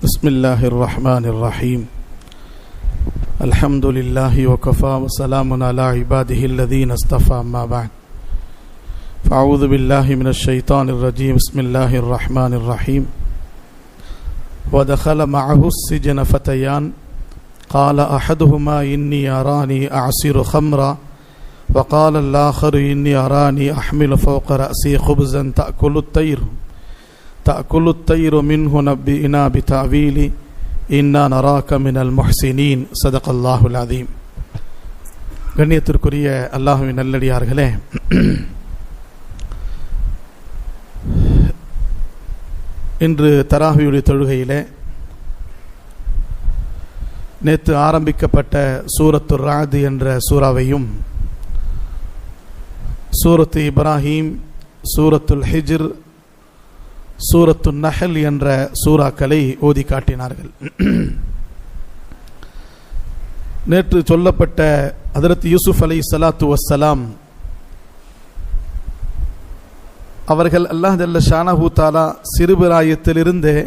பிஸ்மில்லாஹிர் ரஹ்மானிர் ரஹீம். அல்ஹம்துலில்லாஹி வகஃபா வஸலாமுன் அலா இபாதிஹில்லதீன இஸ்தஃபா அம்மா பஅத். ஃபஅஊது பில்லாஹி மினஷ் ஷைத்தானிர் ரஜீம். பிஸ்மில்லாஹிர் ரஹ்மானிர் ரஹீம். வதகல மஅஹு ஸிஜ்ன ஃபதயான் قال أحدهما إني أراني أعصر خمرا وقال الآخر إني أراني أحمل فوق رأسي خبزا تأكل الطير منه نبئنا بتأويل إنا نراك من المحسنين صدق الله العظيم. கண்ணியத்திற்குரிய அல்லாஹ்வின் நல்லடியார்களே, இன்று தராவியுடைய தொழுகையிலே நேற்று ஆரம்பிக்கப்பட்ட சூரத்துர் ராத் என்ற சூறாவையும், சூரத்து இப்ராஹீம், சூரத்துல் ஹிஜ்ர், சூரத்துன் நஹல் என்ற சூறாக்களை ஓதி காட்டினார்கள். நேற்று சொல்லப்பட்ட ஹதரத் யூசுப் அலைஹிஸ்ஸலாத்து வஸ்ஸலாம் அவர்கள் அல்லாஹ் ஜல்ல ஷானஹு தஆலா சிறுபிராயத்திலிருந்தே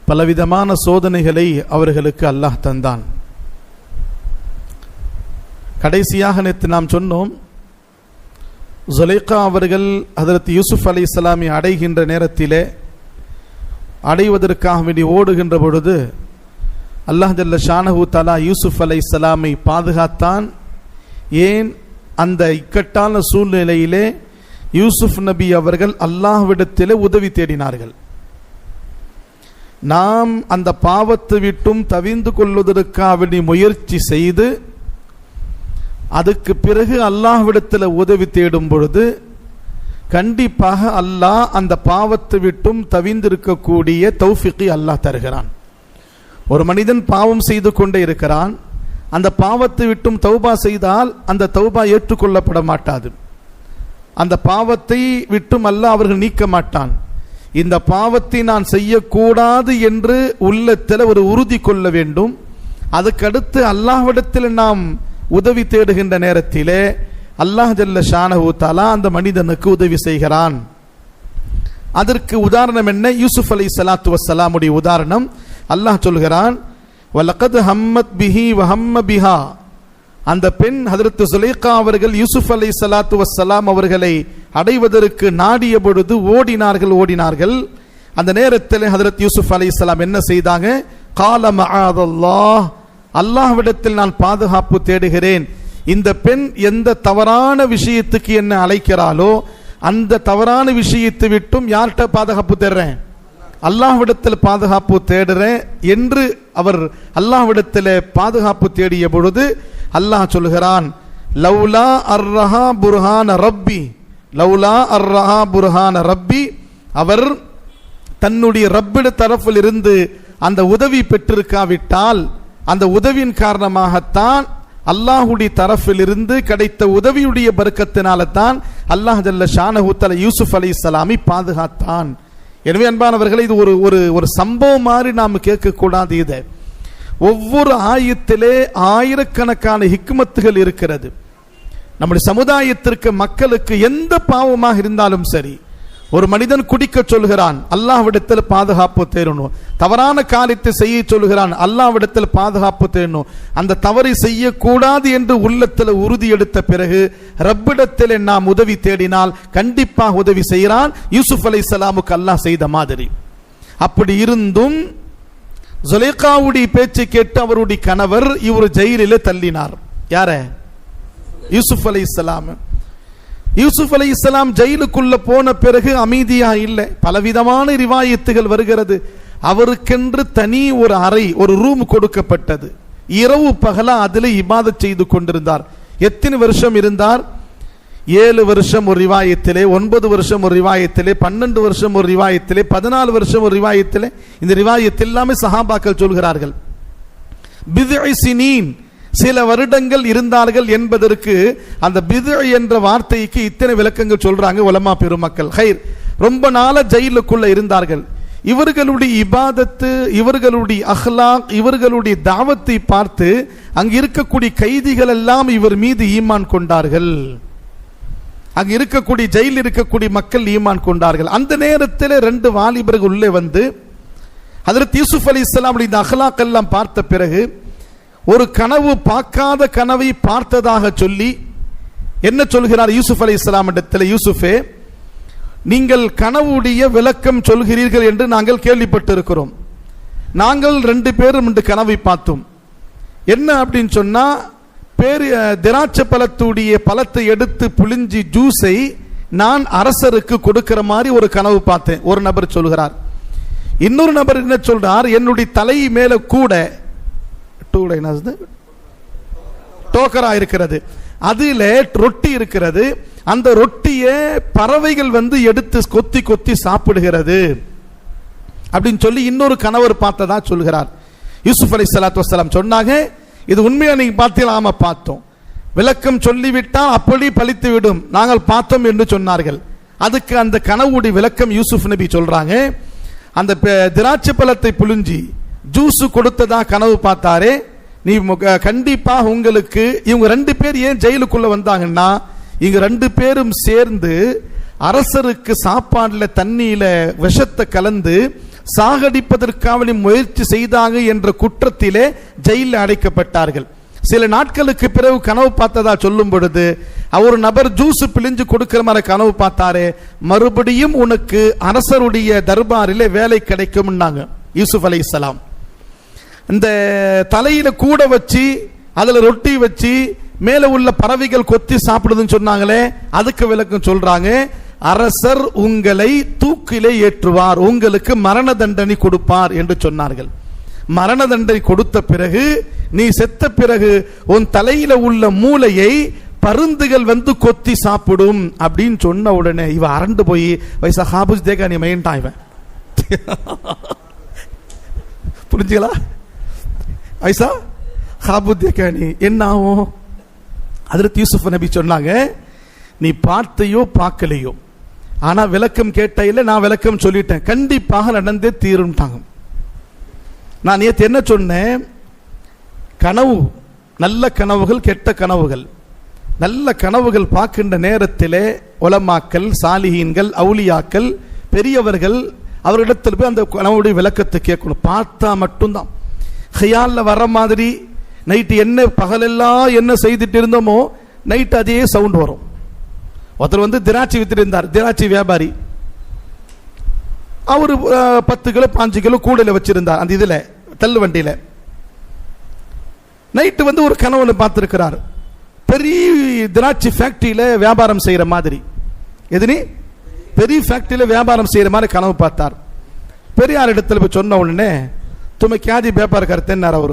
பலவிதமான சோதனைகளை அவர்களுக்கு அல்லாஹ் தந்தான். கடைசியாக நேற்று நாம் சொன்னோம், ஜுலைகா அவர்கள் ஹதரத் யூசுப் அலைஹிஸ்ஸலாமை அடைகின்ற நேரத்திலே, அடைவதற்காக வேண்டி ஓடுகின்ற பொழுது அல்லாஹ் ஜல்ல ஷானஹு தஆலா யூசுப் அலைஹிஸ்ஸலாமை பாதுகாத்தான். ஏன்? அந்த இக்கட்டான சூழ்நிலையிலே யூசுப் நபி அவர்கள் அல்லாஹ்விடத்திலே உதவி தேடினார்கள். நாம் அந்த பாவத்தை விட்டும் தவிர்ந்து கொள்வதற்காக வேண்டி முயற்சி செய்து அதுக்கு பிறகு அல்லாஹ்விடத்தில் உதவி தேடும் பொழுது கண்டிப்பாக அல்லாஹ் அந்த பாவத்தை விட்டும் தவிர்ந்திருக்கக்கூடிய தௌஃபீக்கை அல்லாஹ் தருகிறான். ஒரு மனிதன் பாவம் செய்து கொண்டே இருக்கிறான், அந்த பாவத்தை விட்டும் தௌபா செய்தால் அந்த தௌபா ஏற்றுக்கொள்ளப்பட மாட்டாது. அந்த பாவத்தை விட்டும் அல்லாஹ் அவர்கள் நீக்க மாட்டான். இந்த பாவத்தை நான் செய்யக்கூடாது என்று உள்ளத்தில் ஒரு உறுதி கொள்ள வேண்டும். அதுக்கடுத்து அல்லாஹ்விடத்தில் நாம் உதவி தேடுகின்ற நேரத்திலே அல்லாஹ் ஜல்ல ஷானஹு தஆலா அந்த மனிதனுக்கு உதவி செய்கிறான். அதற்கு உதாரணம் என்ன? யூசுப் அலைஹிஸ்ஸலாத்து வஸ்ஸலாமுடைய உதாரணம். அல்லாஹ் சொல்கிறான், வலகத் ஹம்மத் பிஹி வஹம்ம பிஹா. அந்த பெண் ஹதரத் சுலைகா அவர்கள் யூசுப் அலைஹிஸ்ஸலாத்து வஸ்ஸலாம் அவர்களை அடைவதற்கு நாடிய பொழுது ஓடினார்கள். அந்த நேரத்தில் ஹதரத் யூசுப் அலைஹிஸ்ஸலாம் என்ன செய்தாங்க? கால மஆதல்லாஹ், அல்லாஹ்விடத்தில் நான் பாதுகாப்பு தேடுகிறேன். இந்த பெண் எந்த தவறான விஷயத்துக்கு என்ன அழைக்கிறாளோ அந்த தவறான விஷயத்தை விட்டும் யார்கிட்ட பாதுகாப்பு தேடுறேன்? அல்லாஹ்விடத்தில் பாதுகாப்பு தேடுறேன் என்று அவர் அல்லாஹ்விடத்தில் பாதுகாப்பு தேடிய பொழுது அல்லாஹ் சொல்கிறான், லவ்லா அர்ரஹா புர்ஹான ரப்பி, லவ்லா அர்ரஹா புர்ஹான ரப்பி, அவர் தன்னுடைய ரப்பிட தரப்பில் இருந்து அந்த உதவி பெற்றிருக்காவிட்டால், அந்த உதவியின் காரணமாகத்தான் அல்லாஹுடைய தரப்பில் இருந்து கிடைத்த உதவியுடைய பரக்கத்தினால தான் அல்லாஹ் ஜல்ல ஷானஹு தஆலா யூசுப் அலைஹிஸ்ஸலாமை பாதுகாத்தான். எனவே அன்பானவர்களே, இது ஒரு சம்பவம் மாதிரி நாம் கேட்கக்கூடாது. இதை ஒவ்வொரு ஆயத்திலே ஆயிரக்கணக்கான ஹிக்மத்துகள் இருக்கிறது. நம்முடைய சமுதாயத்திற்கு, மக்களுக்கு எந்த பாவமாக இருந்தாலும் சரி, ஒரு மனிதன் குடிக்க சொல்கிறான், அல்லாஹ்விடத்தில் பாதுகாப்பு தேடணும். தவறான காரியத்தை செய்ய சொல்கிறான், அல்லாஹ்விடத்தில் பாதுகாப்பு தேடணும். அந்த தவறை செய்யக்கூடாது என்று உள்ளத்தில் உறுதி எடுத்த பிறகு ரப்பிடத்தில் நாம் உதவி தேடினால் கண்டிப்பாக உதவி செய்கிறான். யூசுப் அலைஹிஸ்ஸலாமுக்கு அல்லாஹ் செய்த மாதிரி. அப்படி இருந்தும் சுலைகாவுடைய பேச்சை கேட்டு அவருடைய கணவர் இவர் ஜெயிலிலே தள்ளினார். யார? யூசுப் அலைஹிஸ்ஸலாம். யூசுப் அலைஹிஸ்ஸலாம் ஜெயிலுக்குள்ள போன பிறகு அமைதியா இல்லை. பலவிதமான ரிவாயத்துகள் வருகிறது. அவருக்கென்று தனி ஒரு அறை, ஒரு ரூம் கொடுக்கப்பட்டது. இரவு பகலா அதில் இபாதத் செய்து கொண்டிருந்தார். எத்தனை வருஷம் இருந்தார்? 7 வருஷம் ஒரு ரிவாயத்திலே, 9 வருஷம் ஒரு ரிவாயத்திலே, 12 வருஷம் ஒரு ரிவாயத்திலே, 14 வருஷம் ஒரு ரிவாயத்திலே. இந்த ரிவாயத் எல்லாமே சஹாபாக்கள் சொல்கிறார்கள். பித்இ சினீன், சில வருடங்கள் இருந்தார்கள் என்பதற்கு அந்த பித்இ என்ற வார்த்தைக்கு இத்தனை விளக்கங்கள் சொல்றாங்க உலமா பெருமக்கள். ஹைர், ரொம்ப நாள ஜெயிலுக்குள்ள இருந்தார்கள். இவர்களுடைய இபாதத்து, இவர்களுடைய அஹ்லாக், இவர்களுடைய தாவத்தை பார்த்து அங்கு இருக்கக்கூடிய கைதிகள் எல்லாம் இவர் மீது ஈமான் கொண்டார்கள். அங்கு இருக்கக்கூடிய ஜெயில் இருக்கக்கூடிய மக்கள் ஈமான் கொண்டார்கள். அந்த நேரத்தில் 2 வாலிபர்கள் உள்ளே வந்து ஹஜ்ரத் யூசுப் அலைஹிஸ்ஸலாம் இந்த அக்லாக் எல்லாம் பார்த்த பிறகு ஒரு கனவு பார்க்காத கனவை பார்த்ததாக சொல்லி என்ன சொல்கிறார் யூசுப் அலைஹிஸ்ஸலாம் இடத்தில், யூசுஃபே நீங்கள் கனவுடைய விளக்கம் சொல்கிறீர்கள் என்று நாங்கள் கேள்விப்பட்டிருக்கிறோம். நாங்கள் 2 பேரும் இந்த கனவை பார்த்தோம். என்ன அப்படின்னு சொன்னா, திராட்சை பழத்துடைய பழத்தை எடுத்து புளிஞ்சி ஜூஸை நான் அரசருக்கு கொடுக்கிற மாதிரி ஒரு கனவு பார்த்தேன். ஒரு நபர் சொல்கிறார். இன்னொரு நபர் என்ன சொல்றார், என்னுடைய தலை மேல கூட டோக்கரா இருக்கிறது, அதில ரொட்டி இருக்கிறது, அந்த ரொட்டியை பறவைகள் வந்து எடுத்து கொத்தி கொத்தி சாப்பிடுகிறது அப்படின்னு சொல்லி இன்னொரு கணவர் பார்த்ததா சொல்கிறார். யூசுப் அலைஹிஸ்ஸலாத்து வஸ்ஸலாம் சொன்னாங்க, இது உண்மையா நீங்க பார்த்தீங்களா? ஆமா பார்த்தோம். விளக்கம் சொல்லிவிட்டால் அப்படி பலித்து விடும், நாங்கள் பார்த்தோம் என்று சொன்னார்கள். அதுக்கு அந்த கனவுடைய விளக்கம் யூசுப் நபி சொல்றாங்க, அந்த திராட்சை பழத்தை புளிஞ்சி ஜூஸ் கொடுத்ததா கனவு பார்த்தாரே, நீ கண்டிப்பா உங்களுக்கு இவங்க 2 பேர் ஏன் ஜெயிலுக்குள்ள வந்தாங்கன்னா, இங்க 2 பேரும் சேர்ந்து அரசருக்கு சாப்பாடுல தண்ணியில விஷத்தை கலந்து சாகடிப்பதற்காக முயற்சி செய்தாங்க என்ற குற்றத்திலே ஜெயிலில் அடைக்கப்பட்டார்கள். சில நாட்களுக்கு பிறகு கனவு பார்த்ததா சொல்லும் பொழுது, ஒரு நபர் ஜூஸ் பிழிஞ்சு கொடுக்கிற மாதிரி கனவு பார்த்தாரே, மறுபடியும் உனக்கு அரசருடைய தர்பாரிலே வேலை கிடைக்கும்னாங்க யூசுப் அலைஹிஸ்ஸலாம். இந்த தலையில கூட வச்சு அதுல ரொட்டி வச்சு மேல உள்ள பறவைகள் கொத்தி சாப்பிடுதுன்னு சொன்னாங்களே, அதுக்கு விளக்கம் சொல்றாங்க, அரசர் உங்களை தூக்கிலே ஏற்றுவார், உங்களுக்கு மரண தண்டனை கொடுப்பார் என்று சொன்னார்கள். மரண தண்டனை கொடுத்த பிறகு, நீ செத்த பிறகு உன் தலையில உள்ள மூளையை பருந்துகள் வந்து கொத்தி சாப்பிடும் அப்படின்னு சொன்ன உடனே இவ அரண்டு போய் வைசா ஹாபுஸ் தேகா நீ மையன்ட்டான். இவன் புரிஞ்சுங்களா? ஐசா ஹாபு தேகா நீ என்ன ஆகும்? ஹஜ்ரத் யூசுப் நபி சொன்னாங்க, நீ பார்த்தையோ பார்க்கலையோ, ஆனா விளக்கம் கேட்டையில நான் விளக்கம் சொல்லிட்டேன், கண்டிப்பாக நடந்தே தீரும்ட்டாங்க. நான் நேற்று என்ன சொன்னேன், கனவு, நல்ல கனவுகள் கெட்ட கனவுகள். நல்ல கனவுகள் பார்க்கின்ற நேரத்திலே உலமாக்கள், சாலிஹீன்கள், அவுலியாக்கள், பெரியவர்கள் அவரிடத்தில் போய் அந்த கனவுடைய விளக்கத்தை கேட்கணும். பார்த்தா மட்டும்தான். ஹியால்ல வர மாதிரி நைட்டு என்ன பகலெல்லாம் என்ன செய்துட்டு இருந்தோமோ நைட்டு அதே சவுண்ட் வரும். ஒருத்தர் வந்து திராட்சை வித்துட்டு இருந்தார், திராட்சை வியாபாரி. அவரு 10 கிலோ 5 கிலோ கூடையில வச்சிருந்தார், அந்த இதுல தள்ளு வண்டியில. நைட்டு வந்து ஒரு கனவுல பார்த்திருக்கிறார், பெரிய திராட்சை ஃபேக்டரியில வியாபாரம் செய்யற மாதிரி. எதுனி பெரிய ஃபேக்டரியில வியாபாரம் செய்யற மாதிரி கனவு பார்த்தார். பெரியார் இடத்துல போய் சொன்ன உடனே, तुम्हें क्या जी व्यापार करते हैं? और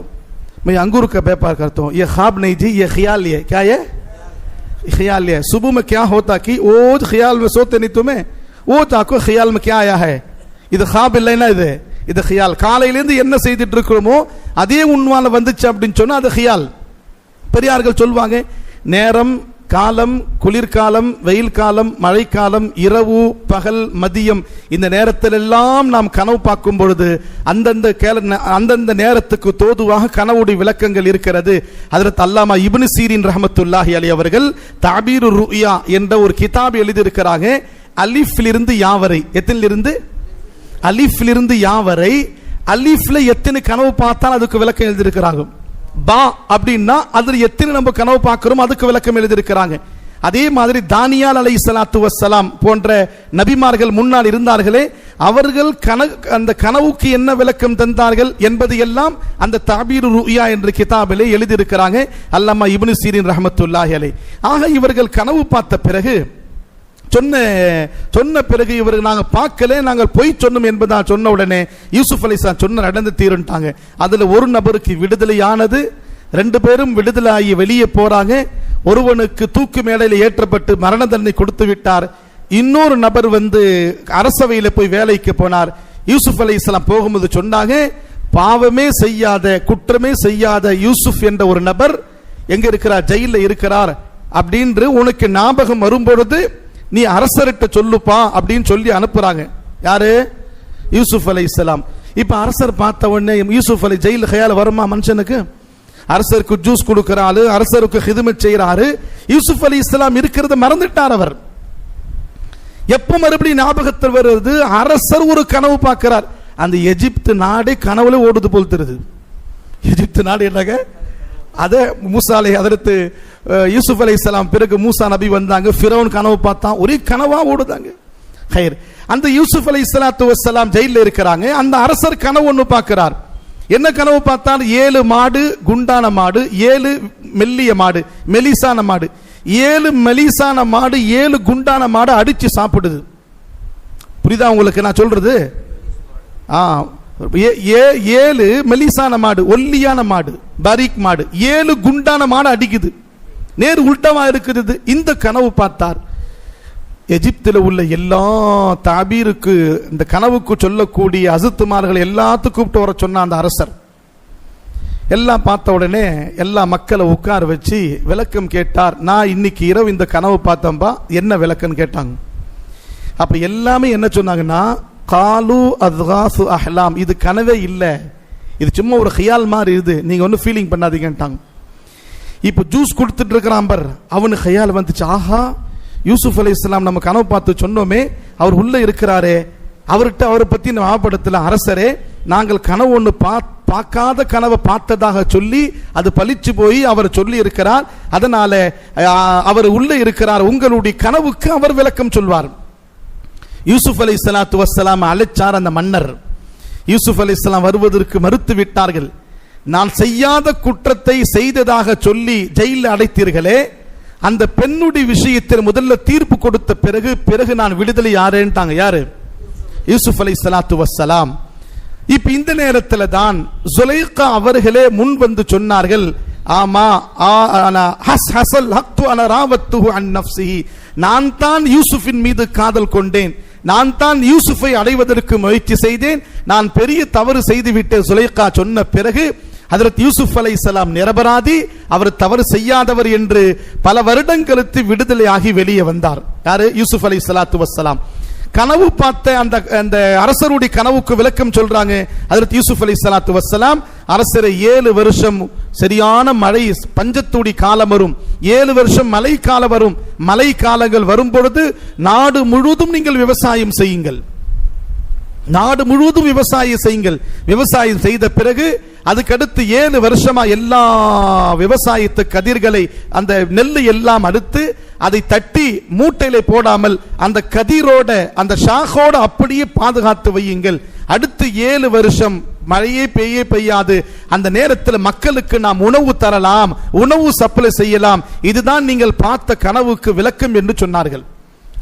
मैं अंगूर का व्यापार करता हूँ. ये ख्वाब नहीं जी, ये ख्याल है. क्या ये ख्याल है? सुबह में क्या होता कि वो ख्याल में सोते नहीं, तुम्हें वो ताको ख्याल में क्या आया है, இது ख्वाब இல்லைனா இது ख्याल. காலையிலேருந்து என்ன செய்துட்டு இருக்கிறோமோ அதே உண்மையில வந்துச்சு அப்படின்னு சொன்னா அது ख्याल. பெரியார்கள் சொல்வாங்க, நேரம், காலம், குளிர்காலம், வெயில் காலம், மழைக்காலம், இரவு, பகல், மதியம், இந்த நேரத்தில் எல்லாம் நாம் கனவு பார்க்கும் பொழுது அந்தந்த நேரத்துக்கு தோதுவாக கனவுடைய விளக்கங்கள் இருக்கிறது. ஹஜ்ரத் அல்லாமா இப்னு சீரின் ரஹ்மத்துல்லாஹி அலைஹி அவர்கள் தாபீரு ருயா என்ற ஒரு கிதாப் எழுதியிருக்கிறாங்க. அலிஃபிலிருந்து யாவரை, எத்திலிருந்து அலிஃபிலிருந்து யாவரை, அலிஃப்ல எத்தனை கனவு பார்த்தால் அதுக்கு விளக்கம் எழுதியிருக்கிறாங்க. பா அப்படின்னா அதுல எத்தனை நம்ம கனவு பார்க்கிறோம் அதுக்கு விளக்கம் எழுதியிருக்கிறாங்க. அதே மாதிரி தானியால் அலைஹிஸ்ஸலாத்து வஸ்ஸலாம் போன்ற நபிமார்கள் முன்னால் இருந்தார்களே, அவர்கள் அந்த கனவுக்கு என்ன விளக்கம் தந்தார்கள் என்பது எல்லாம் அந்த தாபீரு ருயா என்ற கிதாபிலே எழுதியிருக்கிறாங்க அல்லாமா இப்னு சீரின் ரஹ்மத்துல்லாஹி அலைஹி. ஆக இவர்கள் கனவு பார்த்த பிறகு சொன்ன பிறகு இவர்கள் நாங்கள் பார்க்கல, நாங்கள் பொய் சொன்னோம் என்பதா சொன்ன உடனே யூசுப் அலைஹிஸ்ஸலாம் சொன்ன நடந்து தீருன்ட்டாங்க. அதுல ஒரு நபருக்கு விடுதலையானது, 2 பேரும் விடுதலையாகி வெளியே போறாங்க. ஒருவனுக்கு தூக்கு மேடையில் ஏற்றப்பட்டு மரண தண்டனை கொடுத்து விட்டார். இன்னொரு நபர் வந்து அரசவையில் போய் வேலைக்கு போனார். யூசுப் அலைஹிஸ்ஸலாம் போகும்போது சொன்னாங்க, பாவமே செய்யாத, குற்றமே செய்யாத யூசுப் என்ற ஒரு நபர் எங்க இருக்கிறார், ஜெயில இருக்கிறார் அப்படின்று உனக்கு ஞாபகம் வரும்பொழுது நீ அரசர்கிட்ட சொல்லுப்பா அப்படின்னு சொல்லி அனுப்புறாங்க. யாரு? யூசுப் அலைஹிஸ்ஸலாம். இப்ப அரசர் பார்த்த உடனே யூசுப் அலை ஜெயில கையால வருமா மனுஷனுக்கு? அரசருக்கு ஜூஸ் கொடுக்கிறாரு, அரசருக்கு ஹிதுமத் செய்யறாரு. யூசுப் அலைஹிஸ்ஸலாம் இருக்கிறத மறந்துட்டார். அவர் எப்ப மறுபடியும் ஞாபகத்தில் வருது, அரசர் ஒரு கனவு பார்க்கிறார். அந்த எகிப்து நாடே கனவுல ஓடுது போல் தெரியுது. எகிப்து நாடு என்னங்க, அதை மூசாலை அதற்கு யூசுப் அலைஹிஸ்ஸலாம் பிறகு மூசா நபி வந்தாங்க, ஃபிரௌன் கனவு பார்த்தான், ஒரே கனவா ஓடுதாங்க. ஹைர், அந்த யூசுப் அலைஹிஸ்ஸலாத்து வஸ்ஸலாம் ஜெயில இருக்கிறாங்க. அந்த அரசர் கனவு ஒன்று பார்க்கிறார். என்ன கனவு பார்த்தால் 7 மாடு குண்டான மாடு, 7 மெல்லிய மாடு மெலிசான மாடு, 7 மெலிசான மாடு 7 குண்டான மாடு அடிச்சு சாப்பிடுது. புரியுதா உங்களுக்கு நான் சொல்றது? 7 மெலிசான மாடு, ஒல்லியான மாடு, பரீக் மாடு, 7 குண்டான மாடு அடிக்குது. நேர் உல்டமா இருக்குது. இந்த கனவு பார்த்தார். எகிப்தில் உள்ள எல்லா தாபீருக்கு, இந்த கனவுக்கு சொல்லக்கூடிய அசுத்துமார்கள் எல்லாத்துக்கும் கூப்பிட்டு வர சொன்ன அந்த அரசர் எல்லாம் பார்த்த உடனே எல்லா மக்களை உட்கார வச்சு விளக்கம் கேட்டார். நான் இன்னைக்கு இரவு இந்த கனவு பார்த்தம்பா, என்ன விளக்கம்னு கேட்டாங்க. அப்ப எல்லாமே என்ன சொன்னாங்கன்னா, காலு அத்காசு அஹ்லாம், இது கனவே இல்லை, இது சும்மா ஒரு ஹியால் மாதிரி இது, நீங்க ஒன்றும் ஃபீலிங் பண்ணாதீங்கன்ட்டாங்க. இப்போ ஜூஸ் கொடுத்துட்டு இருக்கிறான் பார், அவனுக்கு ஹியால் வந்துச்சு, ஆஹா யூசுப் அலைஹிஸ்ஸலாம் நம்ம கனவு பார்த்து சொன்னோமே, அவர் உள்ள இருக்கிறாரே, அவர்கிட்ட அவரை பத்தி ஞாபகப்படுத்தல. அரசரே, நாங்கள் கனவு ஒன்று பார்க்காத கனவை பார்த்ததாக சொல்லி அது பலிச்சு போய் அவர் சொல்லி இருக்கிறார், அதனால அவர் உள்ள இருக்கிறார், உங்களுடைய கனவுக்கு அவர் விளக்கம் சொல்வார். யூசுப் அலைஹிஸ்ஸலாத்து வஸ்ஸலாம் அழைச்சார் அந்த மன்னர். யூசுப் அலைஹிஸ்ஸலாம் வருவதற்கு மறுத்து விட்டார்கள். நான் செய்யாத குற்றத்தை செய்ததாக சொல்லி ஜெயிலில் அடைத்தீர்களே, அந்த பெண்ணுடைய விஷயத்தில் முதல்ல தீர்ப்பு கொடுத்த பிறகு நான் விடுதலை யாருன்ட்டாங்க. யாரு? யூசுப் அலைஹிஸ்ஸலாத்து வஸ்ஸலாம். இப்ப இந்த நேரத்தில் தான் சுலைகா அவர்களே முன் வந்து சொன்னார்கள், ஆமா நான் தான் யூசுஃபின் மீது காதல் கொண்டேன், நான் தான் யூசுஃபை அடைவதற்கு முயற்சி செய்தேன், நான் பெரிய தவறு செய்து விட்டேன். சுலைகா சொன்ன பிறகு ஹஜ்ரத் யூசுப் அலைஹிஸ்ஸலாம் நிரபராதி, அவர் தவறு செய்யாதவர் என்று பல வருடங்களுக்கு விடுதலையாகி வெளியே வந்தார். யாரு? யூசுப் அலைஹிஸ்ஸலாத்து வஸ்ஸலாம். கனவு பார்த்த அந்த அரசருடைய கனவுக்கு விளக்கம் சொல்றாங்க ஹஜ்ரத் யூசுப் அலைஹிஸ்ஸலாத்து வஸ்ஸலாம். அரசரை 7 வருஷம் சரியான மழை பஞ்சத்துடைய காலம் வரும், 7 வருஷம் மழை காலம் வரும். மழை காலங்கள் வரும் பொழுது நாடு முழுவதும் நீங்கள் விவசாயம் செய்யுங்கள், நாடு முழுவதும் விவசாயம் செய்யுங்கள். விவசாயம் செய்த பிறகு அதுக்கடுத்து 7 வருஷமா எல்லா விவசாயத்து கதிர்களை, அந்த நெல் எல்லாம் அறுத்து அதை தட்டி மூட்டையில போடாமல் அந்த கதிரோட அந்த ஷாகோட அப்படியே பாதுகாத்து வையுங்கள். அடுத்து 7 வருஷம் மழையே பெய்யாது. அந்த நேரத்தில் மக்களுக்கு நாம் உணவு தரலாம், உணவு சப்ளை செய்யலாம். இதுதான் நீங்கள் பார்த்த கனவுக்கு விளக்கம் என்று சொன்னார்கள்.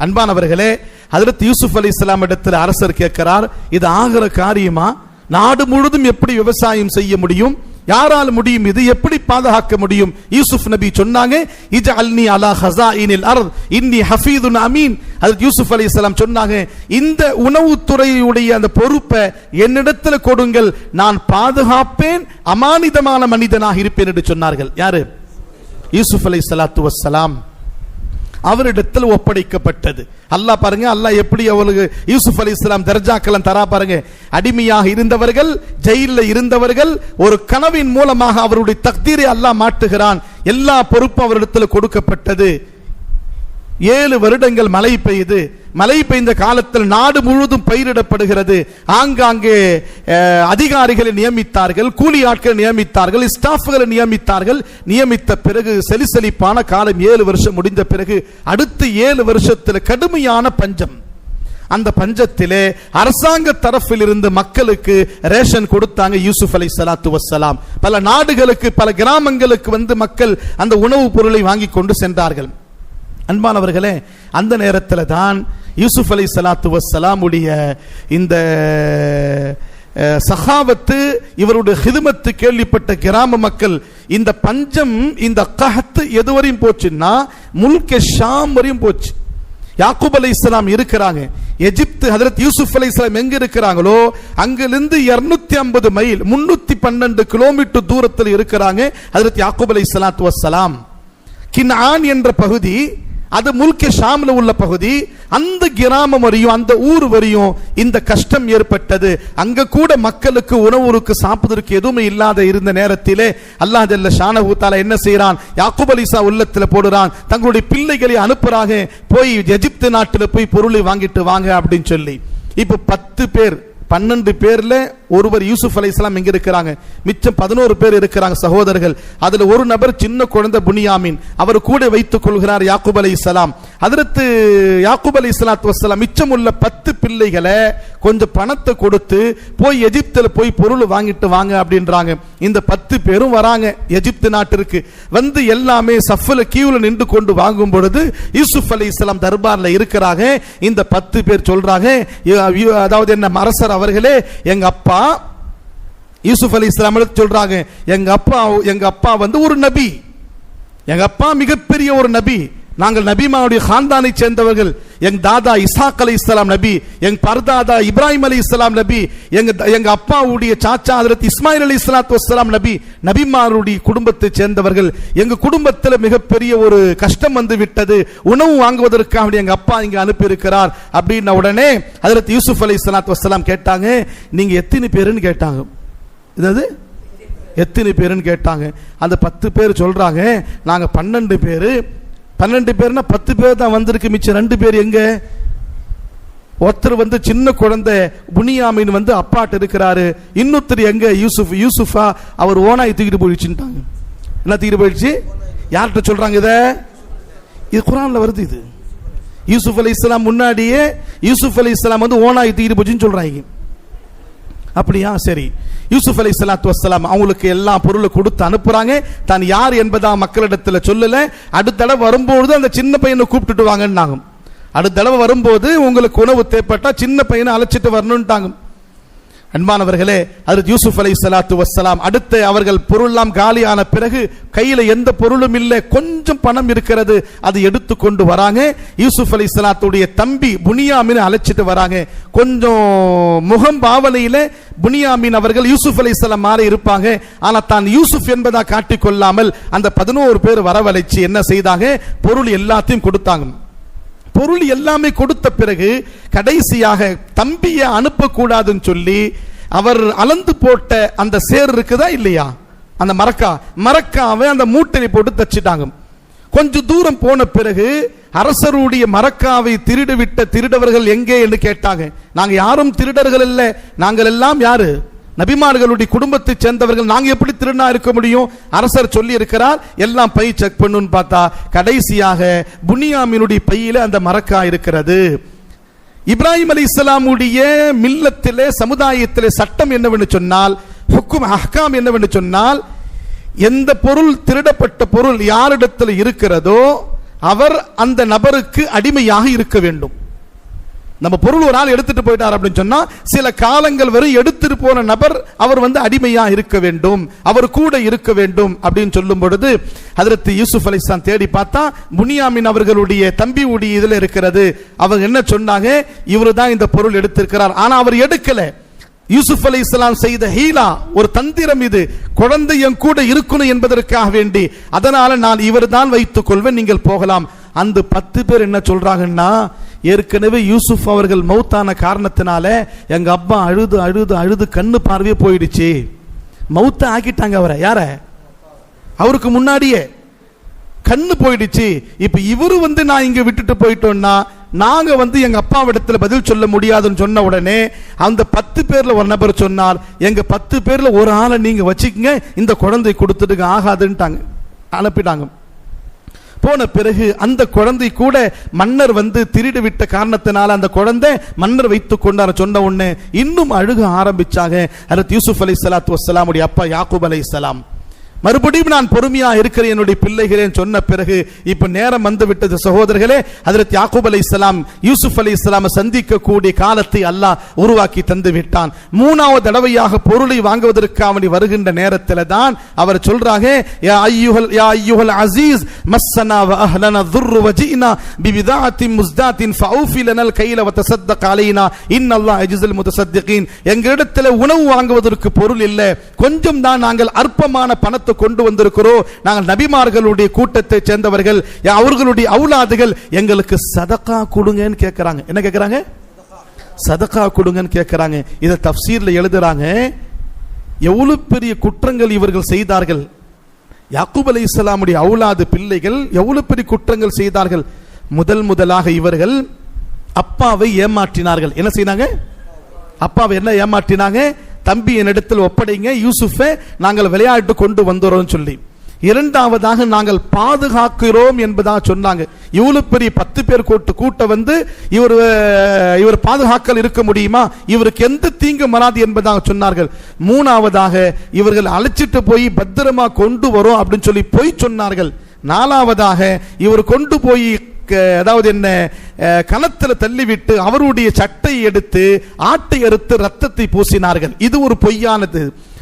அன்பானவர்களே, ஹஜ்ரத் யூசுப் அலைஹிஸ்ஸலாம் இடத்தில் அரசர் கேட்கிறார், இது ஆகிற காரியமா? நாடு முழுதும் எப்படி விவசாயம் செய்ய முடியும்? யாரால் முடியும்? இது எப்படி பாதுகாக்க முடியும்? யூசுப் நபி சொன்னாங்க, இஜ்அல்னி அலா ஹஸாயினில் அர்த் இன்னி ஹஃபீதுன் அமீன். ஹஜ்ரத் யூசுப் அலைஹிஸ்ஸலாம் சொன்னாங்க, இந்த உணவுத்துறையுடைய அந்த பொறுப்பை என்னிடத்தில் கொடுங்கள், நான் பாதுகாப்பேன், அமானிதமான மனிதனாக இருப்பேன் என்று சொன்னார்கள். யாரு? யூசுப் அலைஹிஸ்ஸலாத்து வஸ்ஸலாம் அவரிடத்தில் ஒப்படைக்கப்பட்டது. அல்லாஹ் பாருங்க, அல்லாஹ் எப்படி அவளுக்கு யூசுப் அலைஹிஸ்ஸலாம் தர்ஜாக்கள் தரா பாருங்க. அடிமையாக இருந்தவர்கள், ஜெயிலில் இருந்தவர்கள், ஒரு கனவின் மூலமாக அவருடைய தக்தீரை அல்லாஹ் மாற்றுகிறான். எல்லா பொறுப்பும் அவரிடத்தில் கொடுக்கப்பட்டது. 7 வருடங்கள் மழை பெய்யுது. மழை பெய்த காலத்தில் நாடு முழுவதும் பயிரிடப்படுகிறது. ஆங்காங்கே அதிகாரிகளை நியமித்தார்கள், கூலி ஆட்களை நியமித்தார்கள், ஸ்டாஃப்களை நியமித்தார்கள். நியமித்த பிறகு செலிசெலிப்பான காலம் 7 வருஷம் முடிந்த பிறகு அடுத்த 7 வருஷத்தில் கடுமையான பஞ்சம். அந்த பஞ்சத்திலே அரசாங்க தரப்பில் இருந்து மக்களுக்கு ரேஷன் கொடுத்தாங்க யூசுப் அலைஹிஸ்ஸலாத்து வஸ்ஸலாம். பல நாடுகளுக்கு, பல கிராமங்களுக்கு வந்து மக்கள் அந்த உணவுப் பொருளை வாங்கி கொண்டு சென்றார்கள். அன்பானவர்களே, அந்த நேரத்தில் தான் யூசுப் அலைஹிஸ்ஸலாத்து வஸ்ஸலாம் உடைய இந்த சகாவத்து, இவருடைய ஹிதுமத்து கேள்விப்பட்ட கிராம மக்கள், இந்த பஞ்சம், இந்த கஹத் எதுவரையும் போச்சுன்னா முல்கே ஷாம் வரையும் போச்சு. யாக்கூப் அலைஹிஸ்ஸலாம் இருக்கிறாங்க எகிப்து. ஹஜ்ரத் யூசுப் அலைஹிஸ்ஸலாம் எங்க இருக்கிறாங்களோ அங்கிருந்து 250 மைல் 312 கிலோமீட்டர் தூரத்தில் இருக்கிறாங்க ஹஜ்ரத் யாக்கூப் அலைஹிஸ்ஸலாத்து வஸ்ஸலாம். கின்ஆன் என்ற பகுதி, அது முல்கே ஷாம்ல உள்ள பகுதி. அந்த கிராமம் வரையும், அந்த ஊர் வரையும் இந்த கஷ்டம் ஏற்பட்டது. அங்க கூட மக்களுக்கு உணவுக்கு சாப்பிடுவதற்கு எதுவுமே இல்லாத இருந்த நேரத்திலே அல்லாஹ் ஜல்ல ஷானஹு தஆலா என்ன செய்யறான்? யாக்கூப் அலைஹிஸ்ஸலாம் உள்ளத்தில் போடுறான், தங்களுடைய பிள்ளைகளை அனுப்புறாங்க, போய் எகிப்து நாட்டில் போய் பொருளை வாங்கிட்டு வாங்க அப்படின்னு சொல்லி. இப்ப 10 பேர் 12 பேர்ல ஒருவர் யூசுப் அலைஹிஸ்ஸலாம் எங்க இருக்கிறாங்க, மிச்சம் 11 பேர் இருக்கிறாங்க சகோதரர்கள். அதுல ஒரு நபர் சின்ன குழந்தை புனியாமின், அவர் கூட வைத்துக் கொள்கிறார் யாக்கூப் அலைஹிஸ்ஸலாம். ஹஜ்ரத் யாக்கூப் அலைஹிஸ்ஸலாத்து வஸ்ஸலாம் மிச்சம் உள்ள 10 பிள்ளைகளை கொஞ்சம் பணத்தை கொடுத்து போய் எகிப்தில் போய் பொருள் வாங்கிட்டு வாங்க அப்படின்றாங்க. இந்த 10 பேரும் வராங்க எகிப்து நாட்டிற்கு. வந்து எல்லாமே சஃப்ல கியூல நின்று கொண்டு வாங்கும் பொழுது யூசுப் அலைஹிஸ்ஸலாம் தர்பார்ல இருக்கிறாங்க. இந்த 10 பேர் சொல்றாங்க, அதாவது என்ன அரசர் அவர்களே, எங்க அப்பா யூசுப் அலைஹிஸ்ஸலாம் சொல்றாங்க, எங்க அப்பா வந்து ஒரு நபி, எங்க அப்பா மிகப்பெரிய ஒரு நபி, நாங்கள் நபிமாவுடைய காந்தானை சேர்ந்தவர்கள். எங்க தாதா இஸ்ஹாக் அலைஹிஸ்ஸலாம் நபி, எங்க பர்தாதா இப்ராஹிம் அலைஹிஸ்ஸலாம் நபி, எங்க அப்பாவுடைய சாச்சா ஹஜ்ரத் இஸ்மாயில் அலைஹிஸ்ஸலாத்து வஸ்ஸலாம் நபி, நபிமாருடைய குடும்பத்தை சேர்ந்தவர்கள். எங்க குடும்பத்தில் மிகப்பெரிய ஒரு கஷ்டம் வந்து விட்டது, உணவு வாங்குவதற்காக எங்க அப்பா இங்க அனுப்பி இருக்கிறார் அப்படின்ன உடனே ஹஜ்ரத் யூசுப் அலைஹிஸ்ஸலாத்து வஸ்ஸலாம் கேட்டாங்க, நீங்க எத்தனை பேருன்னு கேட்டாங்க. என்னது எத்தனை பேருன்னு கேட்டாங்க. அந்த 10 பேர் சொல்றாங்க, நாங்க 12 பேரு. 12 பேர்னா 10 பேர் தான் வந்திருக்கு, மிச்சம் 2 பேர் எங்க? ஒருத்தர் வந்து சின்ன குழந்தை புனியாமின் வந்து அப்பாட்டு இருக்கிறாரு, இன்னொருத்தர் எங்க? யூசுஃபா அவர் ஓனாய் தூக்கிட்டு போயிடுச்சுட்டாங்க. என்ன தூக்கிட்டு போயிடுச்சு? யார்கிட்ட சொல்றாங்க இத? இது குர்ஆன்ல வருது. இது யூசுப் அலைஹிஸ்ஸலாம் முன்னாடியே யூசுப் அலைஹிஸ்ஸலாம் வந்து ஓனாய் தூக்கிட்டு போச்சுன்னு சொல்றாங்க. அப்படியா? சரி. யூசுப் அலைஹிஸ்ஸலாத்து வஸ்ஸலாம் அவங்களுக்கு எல்லா பொருளை கொடுத்து அனுப்புறாங்க. தான் யார் என்பதா மக்களிடத்தில் சொல்லல. அடுத்த தடவை வரும்போது அந்த சின்ன பையனை கூப்பிட்டுட்டு வாங்கன்னாங்க. அடுத்த தடவை வரும்போது உங்களுக்கு உணவு தேவைப்பட்டா சின்ன பையனை அழைச்சிட்டு வரணும்ட்டாங்க. அன்பானவர்களே, ஹஜ்ரத் யூசுப் அலைஹிஸ்ஸலாத்து வஸ்ஸலாம் அடுத்து அவர்கள் பொருள்லாம் காலியான பிறகு கையில எந்த பொருளும் இல்லை, கொஞ்சம் பணம் இருக்கிறது, அதை எடுத்து கொண்டு வராங்க. யூசுப் அலைஹிஸ்ஸலாத்துடைய தம்பி புனியாமின் அழைச்சிட்டு வராங்க. கொஞ்சம் முகம் பாவனையில புனியாமின் அவர்கள் யூசுப் அலைஹிஸ்ஸலாம் மாறி இருப்பாங்க. ஆனா தான் யூசுப் என்பதா காட்டிக் கொள்ளாமல் அந்த 11 பேர் வரவழைச்சு என்ன செய்தாங்க, பொருள் எல்லாத்தையும் கொடுத்தாங்க. பொருள் எல்லாமே கொடுத்த பிறகு கடைசியாக தம்பியை அனுப்பக்கூடாதுன்னு சொல்லி அவர் அளந்து போட்ட அந்த சேர் இருக்குதா இல்லையா, அந்த மரக்காவை அந்த மூட்டையை போட்டு தச்சிட்டாங்க. கொஞ்சம் தூரம் போன பிறகு அரசருடைய மரக்காவை திருடிவிட்ட திருடவர்கள் எங்கே என்று கேட்டாங்க. நாங்க யாரும் திருடர்கள் இல்லை, நாங்கள் எல்லாம் யாரு? நபிமார்களுடைய குடும்பத்தை சேர்ந்தவர்கள், நாங்க எப்படி திருடனா இருக்க முடியும்? அரசர் சொல்லி இருக்கிறார், எல்லாம் பை செக் பண்ணுன்னு பார்த்தா கடைசியாக புனியாமினுடைய பையில அந்த மரக்கா இருக்கிறது. இப்ராஹிம் அலைஹிஸ்ஸலாமுடைய மில்லத்திலே சமுதாயத்திலே சட்டம் என்னவென்று சொன்னால், ஹுக்கும் அஹ்காம் என்னவென்று சொன்னால், எந்த பொருள் திருடப்பட்ட பொருள் யாரிடத்தில் இருக்கிறதோ அவர் அந்த நபருக்கு அடிமையாக இருக்க வேண்டும். நம்ம பொருள் ஒரு ஆள் எடுத்துட்டு போயிட்டார் அப்படின்னு சொன்னா சில காலங்கள் வரை எடுத்துட்டு போன நபர் அவர் வந்து அடிமையா இருக்க வேண்டும், அவர் கூட இருக்க வேண்டும் அப்படின்னு சொல்லும் பொழுது ஹஜ்ரத் யூசுப் அலைஹிஸ்ஸலாம் தேடி பார்த்தா புனியாமின் அவர்களுடைய தம்பியுடைய இதுல இருக்கிறது. அவங்க என்ன சொன்னாங்க, இவரு தான் இந்த பொருள் எடுத்திருக்கிறார். ஆனா அவர் எடுக்கல. யூசுப் அலைஹிஸ்ஸலாம் செய்த ஹீலா, ஒரு தந்திரம் இது, குழந்தை என் கூட இருக்கணும் என்பதற்காக வேண்டி, அதனால நான் இவர் தான் வைத்துக் கொள்வேன், நீங்கள் போகலாம். அந்த 10 பேர் என்ன சொல்றாங்கன்னா, ஏற்கனவே யூசுப் அவர்கள் மௌத்தான காரணத்தினால எங்க அப்பா அழுது அழுது அழுது கண்ணு பார்வையே போயிடுச்சு, மௌத்த ஆக்கிட்டாங்க அவரை. யார? அவருக்கு முன்னாடியே கண்ணு போயிடுச்சு. இப்ப இவரு வந்து நான் இங்க விட்டுட்டு போயிட்டோம்னா நாங்க வந்து எங்க அப்பாவிடத்துல பதில் சொல்ல முடியாதுன்னு சொன்ன உடனே அந்த 10 பேர்ல ஒரு நபர் சொன்னார், எங்க 10 பேர்ல ஒரு ஆளை நீங்க வச்சுக்கங்க, இந்த குழந்தை கொடுத்துட்டு ஆகாதுன்ட்டாங்க, அனுப்பிட்டாங்க. போன பிறகு அந்த குழந்தை கூட மன்னர் வந்து திருடி விட்ட காரணத்தினால அந்த குழந்தை மன்னர் வைத்துக் கொண்டார். சொன்ன உடனே இன்னும் அழுக ஆரம்பிச்சாங்க. ஹஜ்ரத் யூசுப் அலைஹிஸ்ஸலாத்து வஸ்ஸலாமுடைய அப்பா யாக்கூப் அலைஹிஸ்ஸலாம் மறுபடியும் நான் பொறுமையா இருக்கிறேன் என்னுடைய பிள்ளைகளே சொன்ன பிறகு இப்ப நேரம் வந்து விட்டது சகோதரர்களே. ஹஜ்ரத் யாக்கூப் அலைஹிஸ்ஸலாம் யூசுப் அலைஹிஸ்ஸலாம் சந்திக்க கூடிய காலத்தை அல்லாஹ் உருவாக்கி தந்து விட்டான். 3வது தடவையாக பொருளை வாங்குவதற்காக வருகின்ற நேரத்தில் தான் அவர் சொல்றாங்க, யா அய்யுஹல் அஸீஸ் மஸ்ஸனா வ அஹ்லனா துர்ரு வஜினா பிபிதாத்தின் முஸ்தாத்தின் ஃபௌஃபி லனல் கைல வ தஸத்தக் அலைனா இன்னல்லாஹ் யஜ்ஸில் முத்தஸத்திகீன். எங்களிடத்தில் உணவு வாங்குவதற்கு பொருள் இல்லை, கொஞ்சம் தான் நாங்கள் அற்பமான பணத்தை கொண்டு வந்திருக்கிறோம், நாங்கள் நபிமார்களுடைய கூட்டத்தை சேர்ந்தவர்கள், அவர்களுடைய அவுலாதுகள், எங்களுக்கு சதகா கொடுங்கன்னு கேட்கிறாங்க. என்ன கேட்கிறாங்க? சதகா கொடுங்கன்னு கேட்கிறாங்க. இதை தஃப்சீர்ல எழுதுறாங்க, எவ்வளவு பெரிய குற்றங்கள் இவர்கள் செய்தார்கள். யாக்கூப் அலைஹிஸ்ஸலாமுடைய அவுலாது பிள்ளைகள் எவ்வளவு பெரிய குற்றங்கள் செய்தார்கள். முதலாக இவர்கள் அப்பாவை ஏமாற்றினார்கள். என்ன செய்தாங்க? அப்பாவை என்ன ஏமாற்றினாங்க? தம்பி என்னிடத்தில் ஒப்படைங்க, யூசுஃபை நாங்கள் விளையாட்டு கொண்டு வந்துறோம் சொல்லி. இரண்டாவதாக நாங்கள் பாதுகாக்கிறோம் என்பதாக சொன்னாங்க. இவ்வளவு பெரிய 10 பேர் கூட்ட வந்து இவர் பாதுகாக்கல் இருக்க முடியுமா? இவருக்கு எந்த தீங்கு வராது என்பதாக சொன்னார்கள். மூணாவதாக இவர்கள் அழைச்சிட்டு போய் பத்திரமா கொண்டு வரோம் அப்படின்னு சொல்லி போய் சொன்னார்கள். நாலாவதாக இவர் கொண்டு போய் அதாவது என்ன கணத்தில் தள்ளிவிட்டு அவருடைய சட்டை எடுத்து ஆட்டை அறுத்து ரத்தத்தை பூசினார்கள். இது ஒரு பொய்யானது.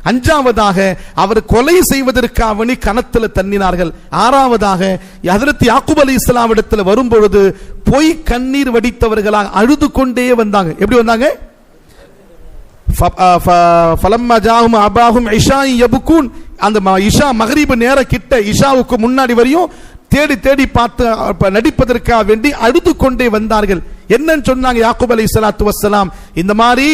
அஞ்சாவதாக அவர் கொலை செய்வதற்காக கணத்தில் தண்ணினார்கள். ஆறாவதாக ஹஜ்ரத் யாக்கூப் அலைஹிஸ்ஸலாம் இடத்தில் வரும்பொழுது பொய் கண்ணீர் வடித்தவர்களாக அழுது கொண்டே வந்தாங்க. எப்படி வந்தாங்க? ஃபலம்மா ஜாஹும் அபாஹும் இஷா யபுகூன், அந்த இஷா மக்ரிப் நேர கிட்ட இஷாவுக்கு முன்னாடி வரையும் தேடி தேடி பார்த்து நடிப்பதற்காக வேண்டி அழுது கொண்டே வந்தார்கள். என்னன்னு சொன்னாங்க யாக்கூப் அலைஹிஸ்ஸலாத்து வஸ்ஸலாம், இந்த மாதிரி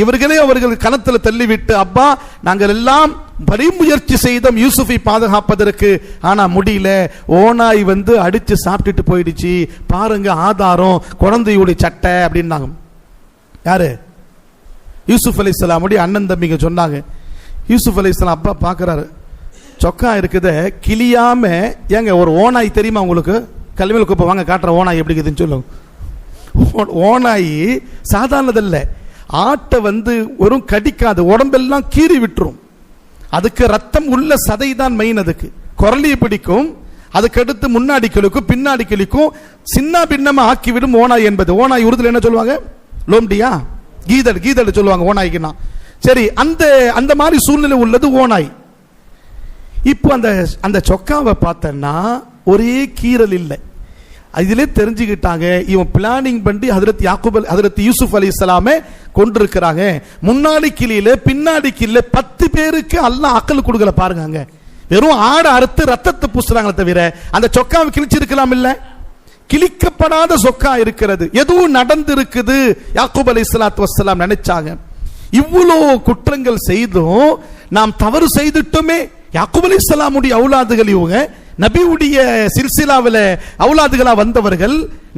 இவர்களே அவர்கள் கணத்தில் தள்ளிவிட்டு, அப்பா நாங்கள் எல்லாம் பரிமுயற்சி செய்தோம் யூசுஃபை பாதுகாப்பதற்கு, ஆனா முடியல, ஓனாய் வந்து அடிச்சு சாப்பிட்டுட்டு போயிடுச்சு, பாருங்க ஆதாரம் குழந்தையுடைய சட்டை அப்படின்னாங்க. யாரு? யூசுப் அலைஹிஸ்ஸலாமுடைய அண்ணன் தம்பிங்க சொன்னாங்க. யூசுப் அலைஹிஸ்ஸலாம் அப்பா பார்க்கறாரு, சொக்கா இருக்குத கிளியாம, ஏங்க ஒரு ஓனாய் தெரியுமா உங்களுக்கு? கல்வியில் குப்பை வாங்க காட்டுற ஓனாய் எப்படி இருக்குதுன்னு சொல்லுங்க. ஓனாய் சாதாரணதல்ல, ஆட்டை வந்து ஒரு கடிக்காது, உடம்பெல்லாம் கீறி விட்டுரும். அதுக்கு ரத்தம் உள்ள சதை தான் மெயின். அதுக்கு குரலியை பிடிக்கும், அதுக்கடுத்து முன்னாடி கிளிக்கும் பின்னாடி கிளிக்கும், சின்ன பின்னமா ஆக்கிவிடும் ஓனாய் என்பது. ஓனாய் உருதுல என்ன சொல்லுவாங்க? லோம்டியா, கீதடு சொல்லுவாங்க ஓனாய்க்குன்னா. சரி, அந்த மாதிரி சூழ்நிலை உள்ளது ஓனாய். இப்போ அந்த சொக்காவை பார்த்தன்னா ஒரே கீரல் இல்லை. அதிலே தெரிஞ்சுக்கிட்டாங்க இவன் பிளானிங் பண்ணி ஹஜ்ரத் யூசுப் அலைஹிஸ்ஸலாமே கொண்டிருக்கிறாங்க. முன்னாடி கிளியில பின்னாடி கிளியில 10 பேருக்கு அல்லாஹ் அக்கல் கொடுக்கல பாருங்க. வெறும் ஆட அறுத்து ரத்தத்தை பூசுறாங்களே தவிர அந்த சொக்காவை கிழிச்சிருக்கலாம் இல்ல? கிழிக்கப்படாத சொக்கா இருக்கிறது. எதுவும் நடந்து இருக்குது. யாக்கூப் அலைஹிஸ்ஸலாத்து வஸ்ஸலாம் நினைச்சாங்க, இவ்வளோ குற்றங்கள் செய்தும் நாம் தவறு செய்துட்டோமே. யாக்கூப் அலைஹிஸ்ஸலாமுடைய அவுலாதுகள் இவங்க, நபியுடைய சில்சிலாவில் அவுலாதுகளா வந்தவர்கள்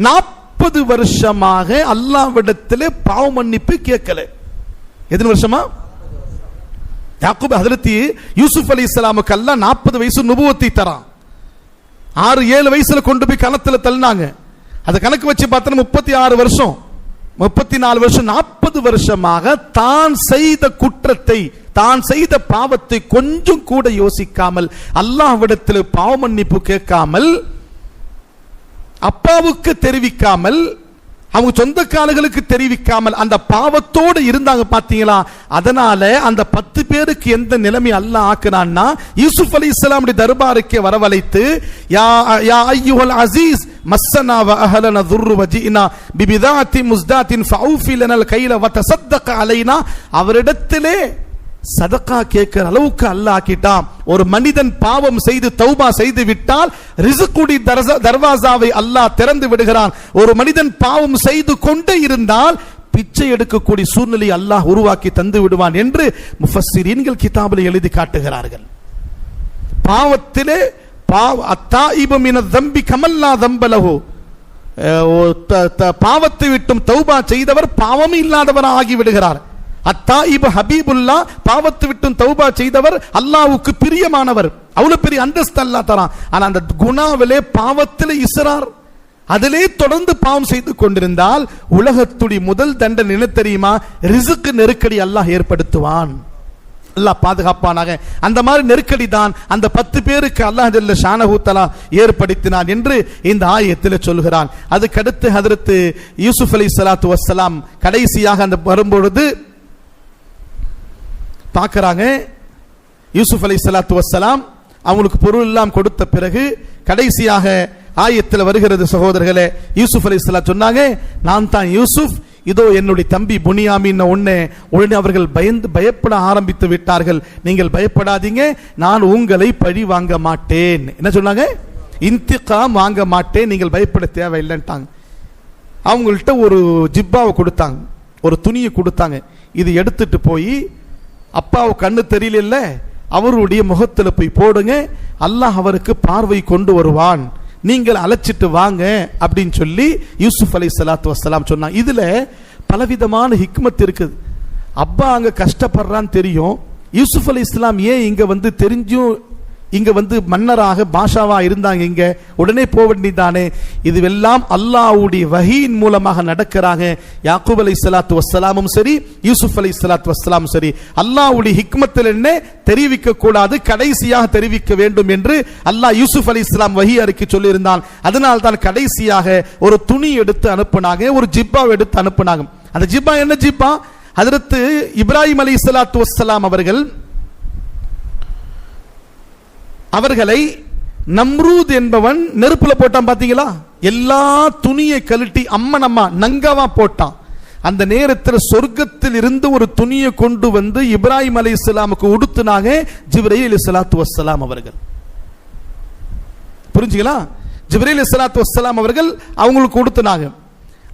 40 வருஷமாக அல்லாஹ்விடத்தில் பாவ மன்னிப்பு கேட்கல. எத்தனை வருஷமா? யாக்கூப் ஹஜ்ரத் யூசுப் அலைஹிஸ்ஸலாமுக்கு அல்லாஹ் 40 வயசு நுபுவத்தை தரான். 6-7 வயசுல கொண்டு போய் கணத்துல தள்ளினாங்க. அதை கணக்கு வச்சு பார்த்தா 36 வருஷம் 34 வருஷம் 40 வருஷமாக தான் செய்த குற்றத்தை, தான் செய்த பாவத்தை கொஞ்சம் கூட யோசிக்காமல், அல்லாஹ்விடத்தில் பாவ மன்னிப்பு கேட்காமல், அப்பாவுக்கு தெரிவிக்காமல், அவங்க சொந்தக்காரர்களுக்கு தெரிவிக்காமல் அந்த பாவத்தோடு இருந்தாங்க பாத்தீங்களா? அதனால அந்த 10 பேருக்கு எந்த நிலைமை அல்லாஹ் ஆக்குனான்னா, யூசுப் அலைஹிஸ்ஸலாமுடைய தர்பாருக்கு வரவழைத்து, யா அய்யுஹல் அஸீஸ் மஸ்ஸனா வ அஹலனா துர்ரு வஜினா பிபிதாத்தி முஸ்தாத்தின் ஃபௌஃபி லனல் கைல வ தஸத்தக அலைனா, அவரிடத்திலே சதகா கேட்கிற அளவுக்கு அல்லாஹ் ஆக்கிட்டான். ஒரு மனிதன் பாவம் செய்து தௌபா செய்து விட்டால் ரிஸ்குடி தர்வாசாவை அல்லாஹ் திறந்து விடுகிறான். ஒரு மனிதன் பாவம் செய்து கொண்டே இருந்தால் பிச்சை எடுக்கக்கூடிய சூழ்நிலை அல்லாஹ் உருவாக்கி தந்து விடுவான் என்று முஃபஸ்ஸிரீன்கள் கிதாபில் எழுதி காட்டுகிறார்கள். பாவத்திலே அத்தாயிபு மினத் தம்பி கமல்லா தம்பலஹு, பாவத்தை விட்டும் தௌபா செய்தவர் பாவம் இல்லாதவராக ஆகி விடுகிறார். அத்தாயிபு ஹபீபுல்லா, பாவத்தை விட்டும் தௌபா செய்தவர் அல்லாஹ்வுக்கு பிரியமானவர். அவ்வளவு பெரிய அந்தஸ்து அல்லாஹ் தரான். ஆனா அந்த குனாவிலே பாவத்திலே இஸ்ரார், அதிலே தொடர்ந்து பாவம் செய்து கொண்டிருந்தால் உலகத்துடைய முதல் தண்டனை என்ன தெரியுமா? ரிஸ்க் நெருக்கடி அல்லாஹ் ஏற்படுத்துவான். அல்லாஹ் பாதுகாப்பானாக. அந்த மாதிரி நெருக்கடி தான் அந்த 10 பேருக்கு அல்லாஹ் ஜல்ல ஷானஹு தஆலா ஏற்படுத்தினான் என்று இந்த ஆயத்தில் சொல்கிறான். அதுக்கடுத்து ஹஜ்ரத் யூசுப் அலைஹிஸ்ஸலாத்து வஸ்ஸலாம் கடைசியாக அந்த வரும்பொழுது பார்க்கறாங்க, யூசுப் அலைஹிஸ்ஸலாத்து வஸ்ஸலாம் அவங்களுக்கு பொருள் எல்லாம் கொடுத்த பிறகு கடைசியாக ஆயத்தில் வருகிறது சகோதரர்களே, யூசுப் அலைஹிஸ்ஸலாம் சொன்னாங்க, நான் தான் யூசுப், இதோ என்னுடைய தம்பி புனியாமின் உடனே அவர்கள் பயப்பட ஆரம்பித்து விட்டார்கள். நீங்கள் பயப்படாதீங்க, நான் உங்களை பழி வாங்க மாட்டேன். என்ன சொன்னாங்க? இன்திகாம் வாங்க மாட்டேன், நீங்கள் பயப்பட தேவையில்லைன்ட்டாங்க. அவங்கள்ட்ட ஒரு ஜிப்பாவை கொடுத்தாங்க, ஒரு துணியை கொடுத்தாங்க. இது எடுத்துட்டு போய் அப்பாவு கண்ணு தெரியல, அவருடைய முகத்தில் போய் போடுங்க, அல்லாஹ் அவருக்கு பார்வை கொண்டு வருவான், நீங்கள் அழைச்சிட்டு வாங்க அப்படின்னு சொல்லி யூசுப் அலைஹிஸ்ஸலாத்து வஸ்ஸலாம் சொன்னாங்க. இதுல பலவிதமான ஹிக்மத் இருக்குது. அப்பா அங்க கஷ்டப்படுறான்னு தெரியும். யூசுப் அலைஹிஸ்ஸலாம் ஏன் இங்க வந்து தெரிஞ்சும் இங்க வந்து மன்னராக பாஷாவா இருந்தாங்க, இங்க உடனே போக வேண்டியதானே? இதுவெல்லாம் அல்லாஹ்வுடைய வஹீயின் மூலமாக நடக்கிறாங்க. யாக்கூப் அலைஹிஸ்ஸலாத்து வஸ்ஸலாமும் சரி, யூசுப் அலைஹிஸ்ஸலாத்து வஸ்ஸலாமும் சரி, அல்லாஹ்வுடைய ஹிக்மத்தில் என்ன தெரிவிக்க கூடாது, கடைசியாக தெரிவிக்க வேண்டும் என்று அல்லாஹ் யூசுப் அலைஹிஸ்ஸலாம் வஹீ அறிக்கை சொல்லி இருந்தான். அதனால் தான் கடைசியாக ஒரு துணி எடுத்து அனுப்புனாங்க, ஒரு ஜிப்பா எடுத்து அனுப்புனாங்க. அந்த ஜிப்பா என்ன ஜிப்பா? ஹஜ்ரத் இப்ராஹிம் அலைஹிஸ்ஸலாத்து வஸ்ஸலாம் அவர்களை நம்ரூத் என்பவன் நெருப்புல போட்டான். பாத்தீங்களா? எல்லா துணியை கழட்டி அம்மனம்மா நங்கவா போட்டான். அந்த நேரத்தில் சொர்க்கத்தில் இருந்து ஒரு துணியை கொண்டு வந்து இப்ராஹிம் அலைஹிஸ்ஸலாமுக்கு உடுத்துனாங்க ஜிப்ரீல் அலைஹிஸ்ஸலாத்து வஸ்ஸலாம் அவர்கள். புரிஞ்சுங்களா? ஜிப்ரீல் அலைஹிஸ்ஸலாத்து வஸ்ஸலாம் அவர்கள் அவங்களுக்கு உடுத்துனாங்க.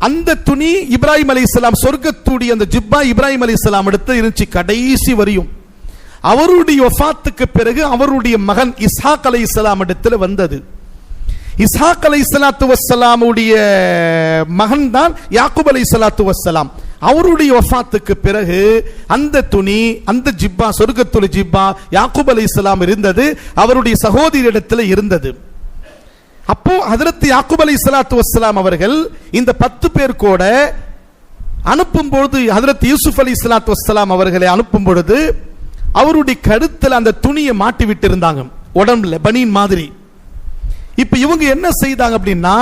அந்த துணி இப்ராஹிம் அலைஹிஸ்ஸலாம் சொர்க்கத்துடைய அந்த ஜிப்பா இப்ராஹிம் அலைஹிஸ்ஸலாம் எடுத்து இருந்துச்சு கடைசி வரையும். அவருடைய வஃபாத்துக்கு பிறகு அவருடைய மகன் இஸ்ஹாக் அலைஹிஸ்ஸலாம் இடத்துல வந்தது. இஸ்ஹாக் அலைஹிஸ்ஸலாத்து வஸ்ஸலாமுடைய மகன் தான் யாக்கூப் அலைஹிஸ்ஸலாத்து வஸ்ஸலாம். அவருடைய வஃபாத்துக்கு பிறகு அந்த துணி, அந்த ஜிப்பா, சொர்க்கத்துடைய ஜிப்பா யாக்கூப் அலைஹிஸ்ஸலாம் இருந்தது, அவருடைய சகோதரி இடத்துல இருந்தது. அப்போ ஹஜ்ரத் யாக்கூப் அலைஹிஸ்ஸலாத்து வஸ்ஸலாம் அவர்கள் இந்த 10 பேர் கூட அனுப்பும் பொழுது, ஹஜ்ரத் யூசுப் அலைஹிஸ்ஸலாத்து வஸ்ஸலாம் அவர்களை அனுப்பும் பொழுது அவருடைய கழுத்தில் அந்த துணியை மாட்டி விட்டு இருந்தாங்க, உடம்புல பனீன் மாதிரி. இப்ப இவங்க என்ன செய்தாங்க அப்படின்னா,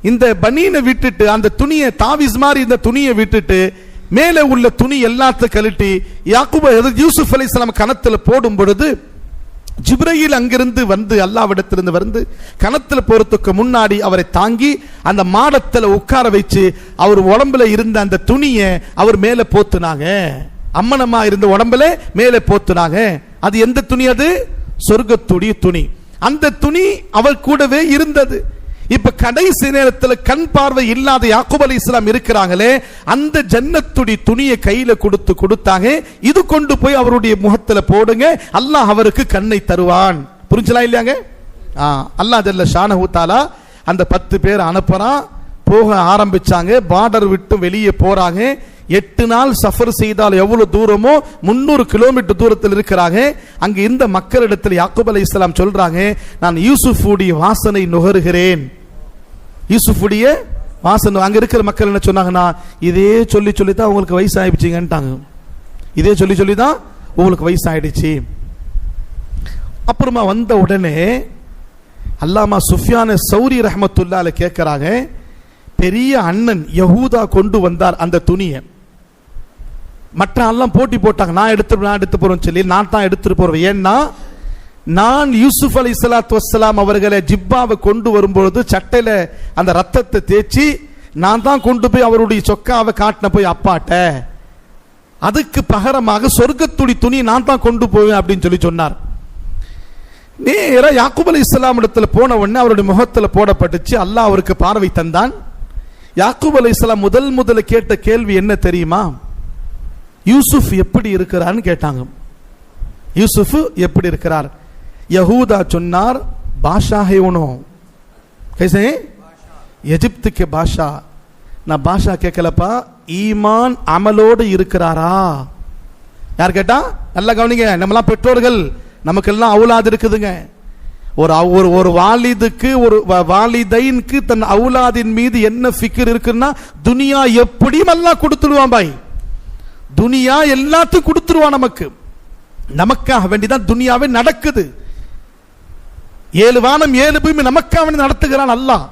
இந்த பனீனை விட்டுட்டு அந்த துணியை, தாவீஸ் மாதிரி இந்த துணியை விட்டுட்டு மேலே உள்ள துணி எல்லாத்தையும் கழட்டி யாக்கூப் யூசுப் அலைஹிஸ்ஸலாம் கணத்துல போடும் பொழுது ஜிப்ரீல் அங்கிருந்து வந்து அல்லாஹ்விடத்திலிருந்து வந்து கணத்துல போறதுக்கு முன்னாடி அவரை தாங்கி அந்த மாடத்துல உட்கார வச்சு அவர் உடம்புல இருந்த அந்த துணியை அவர் மேல போத்துனாங்க. அம்மனமா இருந்த உடம்புல மேலே போத்துனாங்க. அது எந்த துணி? அது சொர்க்கத்துடைய துணி. அந்த துணி அவள் கூடவே இருந்தது. இப்ப கடைசி நேரத்தில் கண் பார்வை இல்லாத யாக்கூப் அலைஹிஸ்ஸலாம் இருக்கிறாங்களே, அந்த ஜன்னத்துடைய துணியை கையில கொடுத்தாங்க. இது கொண்டு போய் அவருடைய முகத்துல போடுங்க, அல்லாஹ் அவருக்கு கண்ணை தருவான். புரிஞ்சலா இல்லையாங்க? அல்லாஹ் ஜல்ல ஷானஹு தஆலா அந்த 10 பேர் அனுப்புறான். போக ஆரம்பிச்சாங்க. பார்டர் விட்டு வெளியே போறாங்க. 8 நாள் சஃபர் செய்தால் எவ்வளவு தூரமோ 300 கிலோமீட்டர் தூரத்தில் இருக்கிறாங்க. அங்க இருந்த மக்களிடத்தில் யாக்கூப் அலைஹிஸ்ஸலாம் சொல்றாங்க, நான் யூசுஃபுடைய வாசனை நுகருகிறேன். யூசுஃபுடைய வாசனை. அங்க இருக்கிற மக்கள் என்ன சொன்னாங்கன்னா, இதே சொல்லி தான் உங்களுக்கு வயசு ஆயிடுச்சுங்கன்ட்டாங்க. இதே சொல்லி தான் உங்களுக்கு வயசு ஆயிடுச்சு. அப்புறமா வந்த உடனே அல்லாமா சுஃபியான் சௌரி ரஹ்மத்துல்லாஹி அலைஹி கேட்கிறாங்க, பெரிய அண்ணன் யஹூதா கொண்டு வந்தார் அந்த துணியை. மற்ற எல்லாம் போட்டி போட்டாங்க, நான் எடுத்து போறேன்னு சொல்லி. நான் தான் எடுத்துட்டு போறேன். ஏன்னா நான் யூசுப் அலைஹிஸ்ஸலாத்து வஸ்ஸலாம் அவர்களை ஜிப்பாவை கொண்டு வரும்பொழுது சட்டையில அந்த ரத்தத்தை தேய்ச்சி நான் தான் கொண்டு போய் அவருடைய சொக்காவை காட்டின போய் அப்பாட்ட, அதுக்கு பகரமாக சொர்க்கத்துடி துணி நான் தான் கொண்டு போவேன் அப்படின்னு சொல்லி சொன்னார். நேரா யாக்கூப் அலைஹிஸ்ஸலாம் இடத்துல போன உடனே அவருடைய முகத்துல போடப்பட்டுச்சு. அல்லாஹ் அவருக்கு பார்வை தந்தான். யாக்கூப் அலைஹிஸ்ஸலாம் முதல்ல கேட்ட கேள்வி என்ன தெரியுமா? யூசுப் எப்படி இருக்கிறான்னு கேட்டாங்க. யூசுப் எப்படி இருக்கிறார்? யஹூதா சொன்னார், பாஷா है उन्हों कैसे எகிப்து के பாஷா. நான் பாஷா கேட்கலப்பா, ஈமான் அமலோடு இருக்கிறாரா? யார் கேட்டா? நல்லா கவனிங்க, நம்மலாம் பெற்றோர்கள், நமக்கெல்லாம் அவுலாது இருக்குதுங்க. ஒரு வாலிதுக்கு, ஒரு வாலிதைனுக்கு தன் அவுலாதின் மீது என்ன ஃபிக்ர் இருக்குன்னா, துனியா எப்படியும் அல்லாஹ் கொடுத்துடுவான் பாய். துனியா எல்லாத்தையும் கொடுத்துருவான் நமக்கு. நமக்காக வேண்டிதான் துனியாவே நடக்குது. 7 வானம் 7 பூமி நமக்காக வேண்டி நடத்துகிறான் அல்லாஹ்.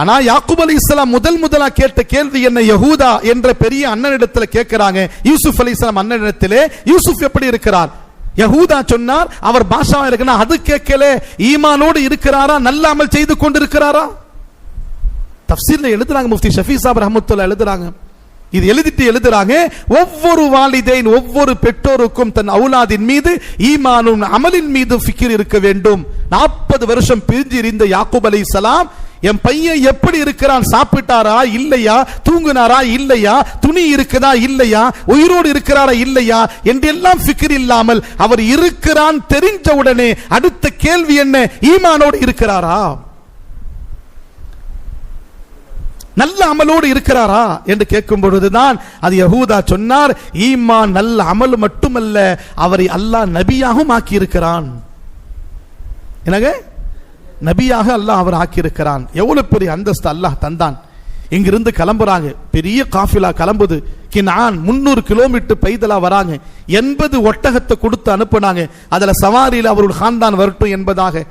ஆனா யாக்கூப் அலைஹிஸ்ஸலாம் முதலா கேட்ட கேள்வி என்ன? யஹூதா என்ற பெரிய அண்ணனிடத்தில் கேட்கிறாங்க. யூசுப் அலைஹிஸ்ஸலாம் அண்ணனிடத்திலே யூசுப் எப்படி இருக்கிறார்? யஹூதா சொன்னார் அவர் பாஷா இருக்கிறார். அது கேட்கல, ஈமானோடு இருக்கிறாரா, நல்ல அமல் செய்து கொண்டிருக்கிறாரா? தஃப்சீர்ல எழுதுறாங்க, முஃப்தி ஷஃபி சாப் ரஹ்மத்துல்லாஹி எழுதுறாங்க. இது எழுதுறாங்க, ஒவ்வொரு வாலிதைன், ஒவ்வொரு பெற்றோருக்கும் தன் அவுலாதின் மீது ஈமானும் அமலின் மீது ஃபிக்ர் இருக்க வேண்டும். 40 வருஷம் பிரிஞ்சு இருந்த யாக்கூப் அலைஹிஸ்ஸலாம், என் பையன் எப்படி இருக்கிறான், சாப்பிட்டாரா இல்லையா, தூங்குனாரா இல்லையா, துணி இருக்குதா இல்லையா, உயிரோடு இருக்கிறாரா இல்லையா என்றெல்லாம் ஃபிக்ர் இல்லாமல் அவர் இருக்கிறான் தெரிஞ்ச உடனே அடுத்த கேள்வி என்ன? ஈமானோடு இருக்கிறாரா? நல்ல அமலோடு இருக்கிறாரா என்று கேட்கும் பொழுதுதான் அது யஹூதா சொன்னார், ஈமான் நல்ல அமல் மட்டுமல்ல, அவரை அல்லாஹ் நபியாகவும் ஆக்கி இருக்கிறான். என்னங்க, நபியாக அல்லாஹ் அவர் ஆக்கியிருக்கிறான். எவ்வளவு பெரிய அந்தஸ்து அல்லாஹ் தந்தான். இங்கிருந்து கிளம்புறாங்க, பெரிய காஃபிலா கிளம்புது. கினான் 300 கிலோமீட்டர் பைதலா வராங்க. 80 ஒட்டகத்தை கொடுத்து அனுப்புனாங்க. அதுல சவாரியில் அவருடைய கான்தான் வரட்டும் என்பதாக.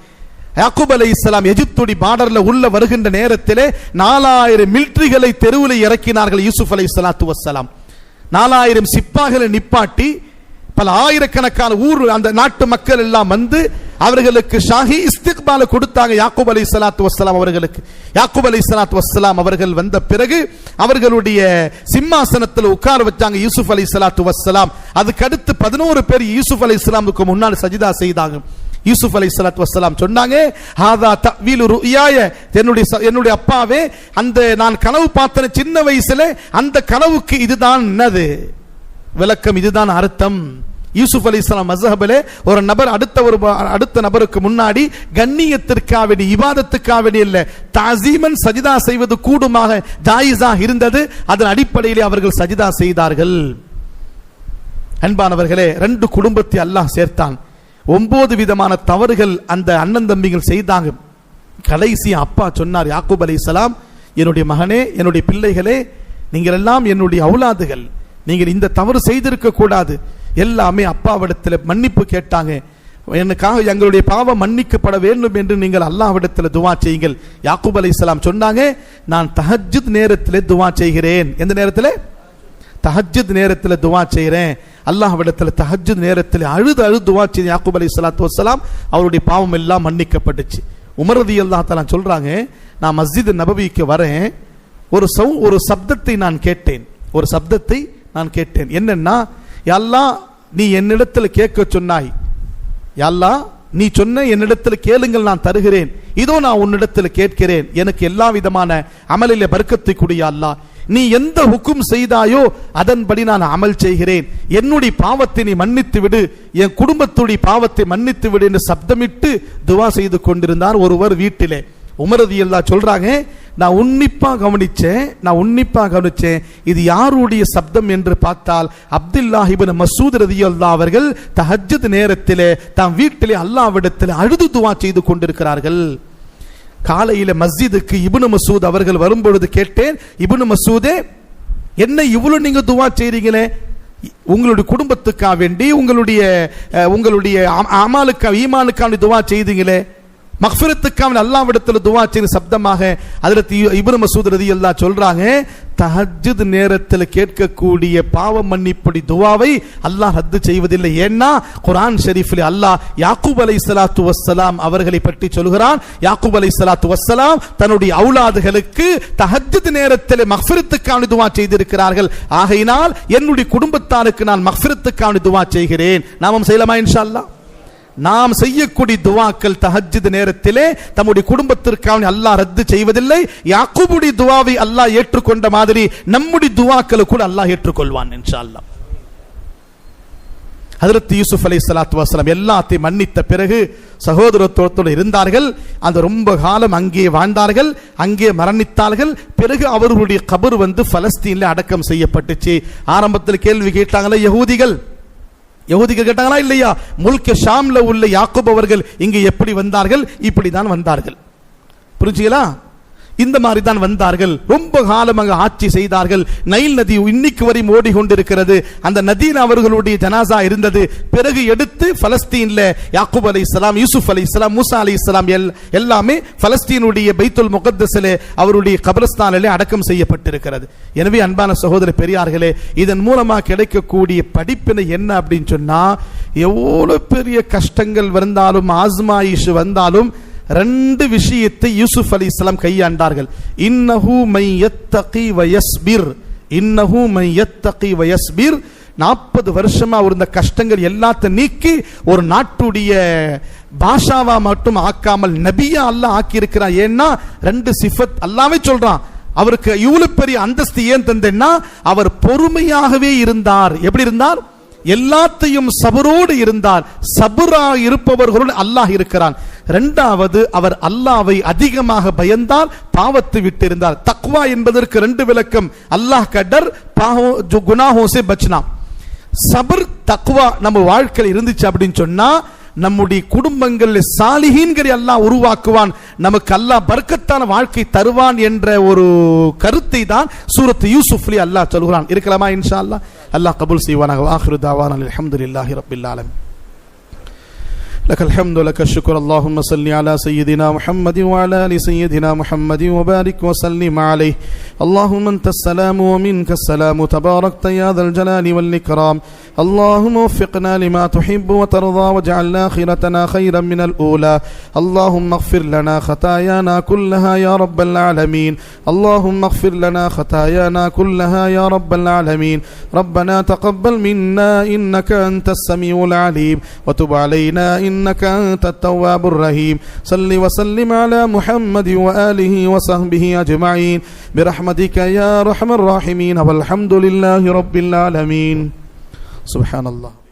யாக்கூப் அலைஹிஸ்ஸலாம் எகிப்துடைய பார்டர்ல உள்ள வருகின்ற நேரத்திலே 4000 மிலிட்டரிகளை தெருவில் இறக்கினார்கள். யூசுப் அலைஹிஸ்ஸலாத்து வஸ்ஸலாம் 4000 சிப்பாய்களை நிப்பாட்டி பல ஆயிரக்கணக்கான ஊர் அந்த நாட்டு மக்கள் எல்லாம் வந்து அவர்களுக்கு ஷாஹி இஸ்திக்பால கொடுத்தாங்க. யாக்கூப் அலைஹிஸ்ஸலாத்து வஸ்ஸலாம் அவர்களுக்கு. யாக்கூப் அலைஹிஸ்ஸலாத்து வஸ்ஸலாம் அவர்கள் வந்த பிறகு அவர்களுடைய சிம்மாசனத்தில் உட்கார வச்சாங்க யூசுப் அலைஹிஸ்ஸலாத்து வஸ்ஸலாம். அதுக்கு அடுத்து 11 பேர் யூசுப் அலைஹிஸ்ஸலாமுக்கு முன்னால் சஜிதா செய்தாங்க. யூசுப் அலைஹிஸ்ஸலாத்து வஸ்ஸலாம் சொன்னாங்க, ஹாதா தஅவீலு ருயாய, என்னுடைய அப்பாவே, அந்த நான் கனவு பார்த்தன சின்ன வயசுல அந்த கனவுக்கு இதுதான் என்னது விளக்கம், இதுதான் அர்த்தம். யூசுப் அலைஹிஸ்ஸலாம் மஸ்ஹபிலே ஒரு நபர் அடுத்த நபருக்கு முன்னாடி கண்ணியத்திற்காக வேண்டி, இபாதத்துக்காக வேண்டி இல்ல, தாஸீமன் சஜிதா செய்வது கூடுமாக ஜாயிஸா இருந்தது. அதன் அடிப்படையிலே அவர்கள் சஜிதா செய்தார்கள். அன்பானவர்களே, 2 குடும்பத்தை அல்லாஹ் சேர்த்தான். 9 விதமான தவறுகள் அந்த அண்ணன் தம்பிகள் செய்தாங்க. கடைசி அப்பா சொன்னார், யாக்கூப் அலைஹிஸ்ஸலாம், என்னுடைய மகனே, என்னுடைய பிள்ளைகளே, நீங்கள் எல்லாம் என்னுடைய அவுலாதுகள், நீங்கள் இந்த தவறு செய்திருக்க கூடாது. எல்லாமே அப்பாவிடத்தில் மன்னிப்பு கேட்டாங்க. எனக்காக எங்களுடைய பாவம் மன்னிக்கப்பட வேண்டும் என்று நீங்கள் அல்லாஹ்விடத்தில் துவா செய்யுங்கள். யாக்கூப் அலைஹிஸ்ஸலாம் சொன்னாங்க, நான் தஹஜ்ஜுத் நேரத்தில் துவா செய்கிறேன். எந்த நேரத்தில்? தஹஜ்ஜுத் நேரத்தில் துவா செய்கிறேன். அல்லாஹ்விடத்தில் தஹஜ்ஜுத் நேரத்தில் அழுது துவா செய்த யாக்கூப் அலைஹிஸ்ஸலாத்து வஸ்ஸலாம் அவருடைய பாவம் எல்லாம் மன்னிக்கப்பட்டுச்சு. உமர் ரலியல்லாஹு தஆலா சொல்றாங்க, நான் மஸ்ஜித் நபவிக்கு வரேன், ஒரு சப்தத்தை நான் கேட்டேன். ஒரு சப்தத்தை நான் கேட்டேன். என்னன்னா, யா அல்லாஹ், நீ என்னிடத்தில் கேட்க சொன்னாய், யா அல்லாஹ் நீ சொன்ன என்னிடத்தில் கேளுங்கள், நான் தருகிறேன். இதோ நான் உன்னிடத்தில் கேட்கிறேன், எனக்கு எல்லா விதமான அமலிலே பர்க்கத்தை கொடு யா அல்லாஹ். நீ எந்த ஹுக்கும் செய்தாயோ அதன்படி நான் அமல் செய்கிறேன். என்னுடைய பாவத்தை நீ மன்னித்து விடு, என் குடும்பத்துடைய பாவத்தை மன்னித்து விடு என்று சப்தமிட்டு துவா செய்து கொண்டிருந்தார் ஒருவர் வீட்டிலே. உமர் ரலியல்லாஹு சொல்றாங்க, நான் உன்னிப்பா கவனிச்சேன். இது யாருடைய சப்தம் என்று பார்த்தால் அப்துல்லாஹ் இப்னு மஸ்ஊத் ரலியல்லாஹு அவர்கள் தஹஜ்ஜுத் நேரத்திலே தம் வீட்டிலே அல்லாஹ்விடத்தில் அழுது துவா செய்து கொண்டிருக்கிறார்கள். காலையில மஸ்ஜிதுக்கு இப்னு மஸ்ஊத் அவர்கள் வரும்பொழுது கேட்டேன், இப்னு மஸ்ஊதே, என்ன இவ்வளவு நீங்க துவா செய்றீங்களே? உங்களுடைய குடும்பத்துக்காக வேண்டி, உங்களுடைய அமாலுக்காக, ஈமானுக்காக துவா செய்தீங்களே, மக்ஃபிரத்துக்காக அல்லாஹ்விடத்தில் துவா செய்த சப்தமாக ஹஜ்ரத் இப்னு மஸ்ஊத் ரலியல்லாஹு சொல்றாங்க, தஹஜ்ஜுத் நேரத்தில் கேட்கக்கூடிய பாவ மன்னிப்புடைய துவாவை அல்லாஹ் ரத்து செய்வதில்லை. ஏன்னா குர்ஆன் ஷரீஃபில் அல்லாஹ் யாக்கூப் அலைஹிஸ்ஸலாத்து வஸ்ஸலாம் அவர்களை பற்றி சொல்கிறான். யாக்கூப் அலைஹிஸ்ஸலாத்து வஸ்ஸலாம் தன்னுடைய அவுலாதுகளுக்கு தஹஜ்ஜுத் நேரத்தில் மக்ஃபிரத்துக்காக துவா செய்திருக்கிறார்கள். ஆகையினால் என்னுடைய குடும்பத்தாருக்கு நான் மக்ஃபிரத்துக்காக துவா செய்கிறேன். நாமும் செய்யலாமா? இன்ஷா அல்லாஹ் நாம் செய்யக்கூடிய துவாக்கள் தஹஜ்ஜுத் நேரத்திலே தம்முடைய குடும்பத்திற்காக அல்லாஹ் ரத்து செய்வதில்லை. யாக்கூபுடைய துவாவை அல்லாஹ் ஏற்றுக்கொண்ட மாதிரி நம்முடைய துவாக்களை கூட அல்லாஹ் ஏற்றுக்கொள்வான் இன்ஷா அல்லாஹ். ஹஜ்ரத் யூசுப் அலைஹிஸ்ஸலாத்து வஸ்ஸலாம் எல்லாத்தையும் மன்னித்த பிறகு சகோதரத்துவத்தோடு இருந்தார்கள். அந்த ரொம்ப காலம் அங்கே வாழ்ந்தார்கள், அங்கே மரணித்தார்கள். பிறகு அவர்களுடைய கபர் பலஸ்தீனில் அடக்கம் செய்யப்பட்டுச்சு. ஆரம்பத்தில் கேள்வி கேட்டாங்களே யஹூதிகள் கேட்டாங்களா இல்லையா? முல்க் ஷாம்ல உள்ள யாக்கூப் அவர்கள் இங்கே எப்படி வந்தார்கள்? இப்படிதான் வந்தார்கள். புரிஞ்சுங்களா? இந்த மாதிரி தான் வந்தார்கள். ரொம்ப காலம் அங்கு ஆட்சி செய்தார்கள். நைல் நதி இன்னைக்கு வரை ஓடிக்கொண்டிருக்கிறது. அந்த நதியில் அவர்களுடைய ஜனாசா இருந்தது. பிறகு எடுத்து பலஸ்தீன்ல யாக்கூப் அலைஹிஸ்ஸலாம், யூசுப் அலைஹிஸ்ஸலாம், மூசா அலைஹிஸ்ஸலாம் எல்லாமே பலஸ்தீனுடைய பைத்துல் முகத்தஸிலே அவருடைய கபரஸ்தானிலே அடக்கம் செய்யப்பட்டிருக்கிறது. எனவே அன்பான சகோதர பெரியார்களே, இதன் மூலமா கிடைக்கக்கூடிய படிப்பினை என்ன அப்படின்னு சொன்னா, எவ்வளவு பெரிய கஷ்டங்கள் வந்தாலும், ஆஸ்மாயிஷ் வந்தாலும், 2 விஷயத்தை யூசுப் அலைஹிஸ்ஸலாம் கையாண்டார்கள். இன்னஹு மை யத்தகி வ யஸ்பிர், 40 வருஷமா அவர் இந்த கஷ்டங்கள் எல்லாத்தையும் நீக்கி ஒரு நாட்டுடைய பாஷாவா மட்டும் ஆக்காமல் நபியா அல்லாஹ் ஆக்கி இருக்கிறான். ஏன்னா 2 சிஃபத் அல்லாஹ்வே சொல்றான். அவருக்கு இவ்வளவு பெரிய அந்தஸ்து ஏன் தந்தேன்னா, அவர் பொறுமையாகவே இருந்தார். எப்படி இருந்தார்? எல்லாத்தையும் சபரோடு இருந்தார். சபரா இருப்பவர்களோடு அல்லாஹ் இருக்கிறான். இரண்டாவது அவர் அல்லாஹ்வை அதிகமாக பயந்தால் பாவத்தை விட்டிருந்தார். தக்வா என்பதற்கு ரெண்டு விளக்கம். அல்லாஹ் का डर जो गुनाहों से बचना. சபர் தக்வா நம்ம வாழ்க்கையில் இருந்துச்சு அப்படின்னு சொன்னா நம்முடைய குடும்பங்களில் சாலிஹீன்களை அல்லாஹ் உருவாக்குவான், நமக்கு அல்லாஹ் பர்க்கத்தான வாழ்க்கை தருவான் என்ற ஒரு கருத்தை தான் சூரத் யூசுஃப்லி அல்லாஹ் சொல்கிறான். இருக்கலாமா? இன்ஷா அல்லாஹ். அல்லாஹ் கபூல் செய்வானாக. ஆகிரு தாவானா அல்ஹம்துலில்லாஹி ரப்பில் ஆலமீன். لك الحمد لك الشكر. اللهم صل على سيدنا محمد وعلى ال سيدنا محمد وبارك وسلم عليه. اللهم انت السلام ومنك السلام تباركت يا ذا الجلال والإكرام. اللهم وفقنا لما تحب وترضى واجعل آخرتنا خيرا من الأولى. اللهم اغفر لنا خطايانا كلها يا رب العالمين. اللهم اغفر لنا خطايانا كلها يا رب العالمين. ربنا تقبل منا إنك أنت السميع العليم وتب علينا إنك أنت التواب الرحيم. صل وسلم على محمد وآله وصحبه أجمعين برحمتك يا أرحم الراحمين والحمد لله رب العالمين. سبحان الله.